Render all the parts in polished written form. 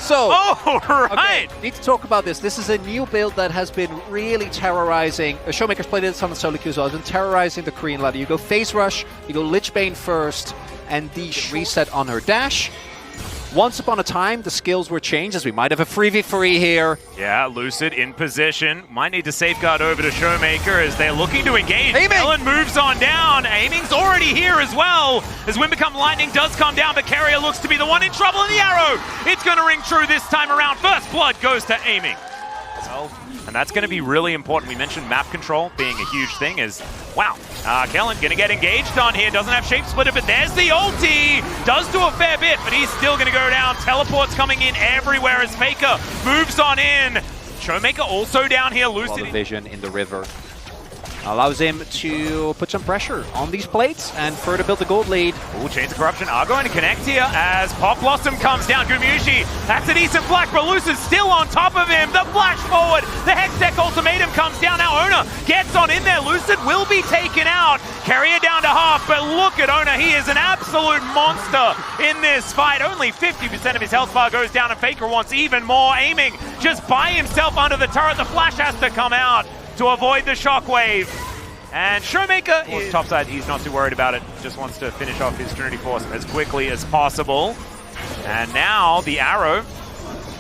So, right. Okay, need to talk about this. This is a new build that has been really terrorizing. Showmaker's played it on the solo queue as well. It's been terrorizing the Korean ladder. You go phase rush, you go Lich Bane first, and the reset on her dash. Once upon a time, the skills were changed, as we might have a 3v3 here. Yeah, Lucid in position. Might need to safeguard over to Showmaker as they're looking to engage. Ellen moves on down. Aiming's already here as well. As Wind Become Lightning does come down, but Carrier looks to be the one in trouble in the arrow. It's going to ring true this time around. First blood goes to Aiming. And that's going to be really important. We mentioned map control being a huge thing. Kellen going to get engaged on here. Doesn't have Shape Splitter, but there's the ulti. Does do a fair bit, but he's still going to go down. Teleport's coming in everywhere as Faker moves on in. Showmaker also down here. Lucid vision in the river. Allows him to put some pressure on these plates and further build the gold lead. Ooh, Chains of Corruption are going to connect here as Pop Blossom comes down. Gumushi, that's a decent flash, but Lucid's still on top of him. The flash forward, the Hextech Ultimatum comes down. Now Ona gets on in there. Lucid will be taken out. Carrier down to half, but look at Ona. He is an absolute monster in this fight. Only 50% of his health bar goes down, and Faker wants even more. Aiming just by himself under the turret. The flash has to come out to avoid the shockwave. And Showmaker is topside. He's not too worried about it. Just wants to finish off his Trinity Force as quickly as possible. And now the arrow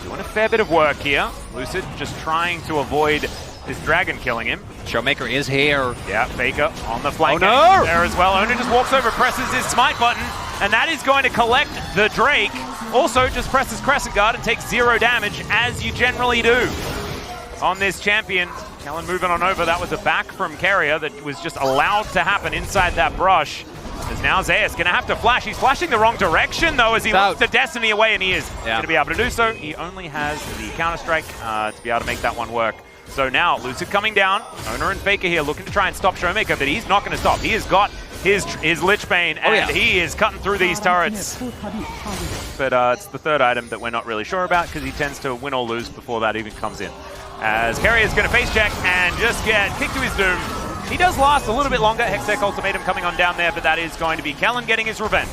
doing a fair bit of work here. Lucid just trying to avoid this dragon killing him. Showmaker is here. Yeah, Faker on the flank there as well. Ona just walks over, presses his smite button, and that is going to collect the Drake. Also just presses Crescent Guard and takes 0 damage, as you generally do on this champion. Kellen moving on over. That was a back from Carrier that was just allowed to happen inside that brush. As now Zeus going to have to flash. He's flashing the wrong direction, though, as he looks to Destiny away, and he is going to be able to do so. He only has the Counter-Strike to be able to make that one work. So now Lucid coming down. Ona and Faker here looking to try and stop Showmaker, but he's not going to stop. He has got his Lich Bane, and he is cutting through these turrets. But it's the third item that we're not really sure about, because he tends to win or lose before that even comes in. As Carrier's going to face check and just get kicked to his doom. He does last a little bit longer. Hextech Ultimatum coming on down there, but that is going to be Kellen getting his revenge.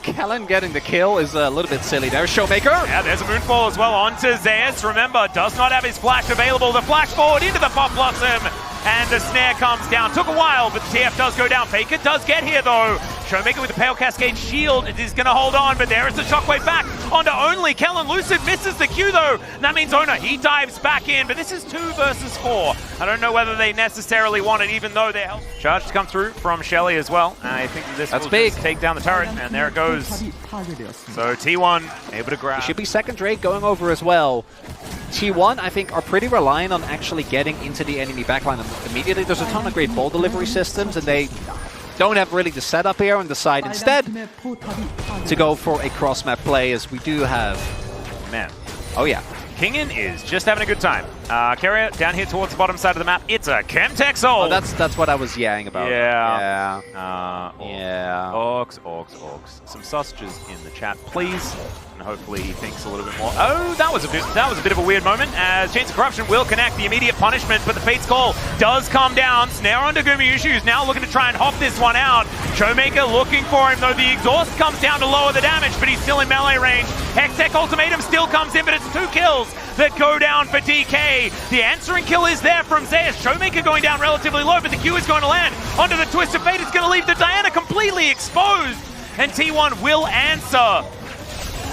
Kellen getting the kill is a little bit silly. There's Showmaker. Yeah, there's a Moonfall as well onto Zeus. Remember, does not have his flash available. The flash forward into the Pop Blossom. And the snare comes down. Took a while, but the TF does go down. Faker does get here, though. Showmaker with the Pale Cascade shield is going to hold on, but there is the shockwave back onto only Kellen. Lucid misses the Q, though. And that means Ona, he dives back in, but this is 2 versus 4. I don't know whether they necessarily want it, even though they're helping. Charge to come through from Shelly as well. I think this will just take down the turret, and there it goes. So T1 able to grab. It should be second Drake going over as well. T1, I think, are pretty reliant on actually getting into the enemy backline immediately. There's a ton of great ball delivery systems, and they don't have really the setup here and decide instead to go for a cross-map play, as we do have. Man. Oh, yeah. Kingen is just having a good time. Carrier down here towards the bottom side of the map. It's a Chemtech Soul. Oh, that's what I was yaying about. Yeah. Orcs. Orcs. Some sausages in the chat, please. And hopefully he thinks a little bit more. Oh, that was a bit of a weird moment, as Chains of Corruption will connect the immediate punishment, but the Fate's Call does come down. Snare onto Gumushi, who's now looking to try and hop this one out. Showmaker looking for him, though the exhaust comes down to lower the damage, but he's still in melee range. Hextech Ultimatum still comes in, but it's 2 kills that go down for DK. The answering kill is there from Zeus. Showmaker going down relatively low, but the Q is going to land onto the Twist of Fate. It's going to leave the Diana completely exposed, and T1 will answer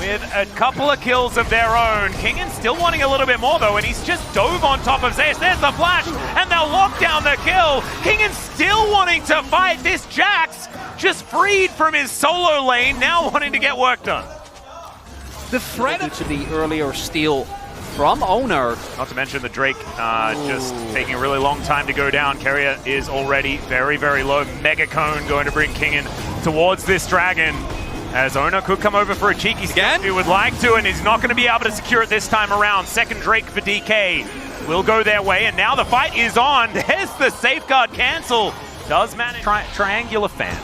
with a couple of kills of their own. Kingen still wanting a little bit more, though, and he's just dove on top of Zeus. There's the flash, and they'll lock down the kill. Kingen still wanting to fight. This Jax just freed from his solo lane, now wanting to get work done. The threat to the earlier steal from Owner. Not to mention the Drake just taking a really long time to go down. Carrier is already very, very low. Mega Cone going to bring Kingen towards this dragon, as Ona could come over for a cheeky scan. He would like to, and he's not going to be able to secure it this time around. Second Drake for DK will go their way, and now the fight is on. There's the safeguard cancel. Does manage triangular fan.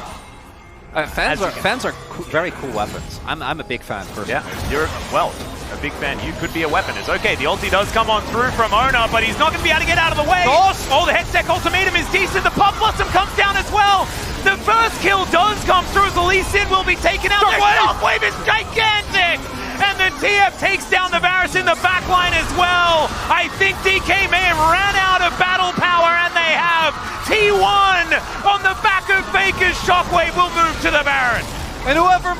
Fans are very cool weapons. I'm a big fan, personally. Yeah, you're, well, a big fan. You could be a weapon. It's okay. The ulti does come on through from Ona, but he's not going to be able to get out of the way. Oh, the Hextech Ultimatum is decent. The Pop Blossom comes down as well. The first kill does come through, as the Lee Sin will be taken out. The shockwave is gigantic! And the TF takes down the Varus. DK may have ran out of battle power, and they have T1 on the back of Faker's Shockwave will move to the Baron. And whoever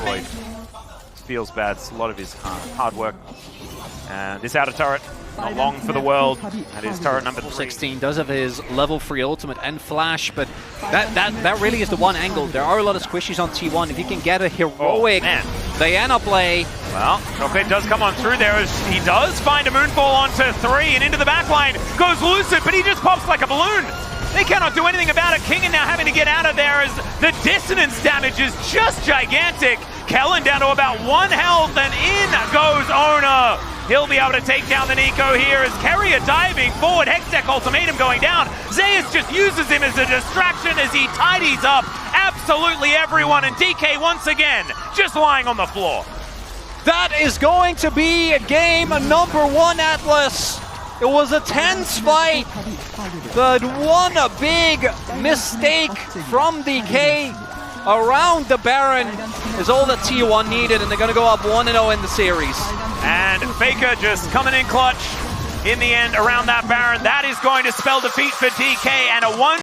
feels bad, it's a lot of his hard work. And this outer turret, not long for the world. That is turret number 3. 16 does have his level 3 ultimate and flash, but that really is the one angle. There are a lot of squishies on T1. If you can get a heroic Diana play. Well, Shockwave does come on through there as he does find a Moonfall onto 3 and into the backline. Goes Lucid, but he just pops like a balloon. They cannot do anything about it. Kingen now having to get out of there as the dissonance damage is just gigantic. Kellen down to about 1 health, and in goes Ona. He'll be able to take down the Nico here as Keria diving forward. Hextech ultimatum going down. Zeus just uses him as a distraction as he tidies up absolutely everyone, and DK once again just lying on the floor. That is going to be a game number 1, Atlas. It was a tense fight, but one big mistake from DK around the Baron is all that T1 needed, and they're going to go up 1-0 in the series. And Faker just coming in clutch in the end around that Baron. That is going to spell defeat for DK and a 1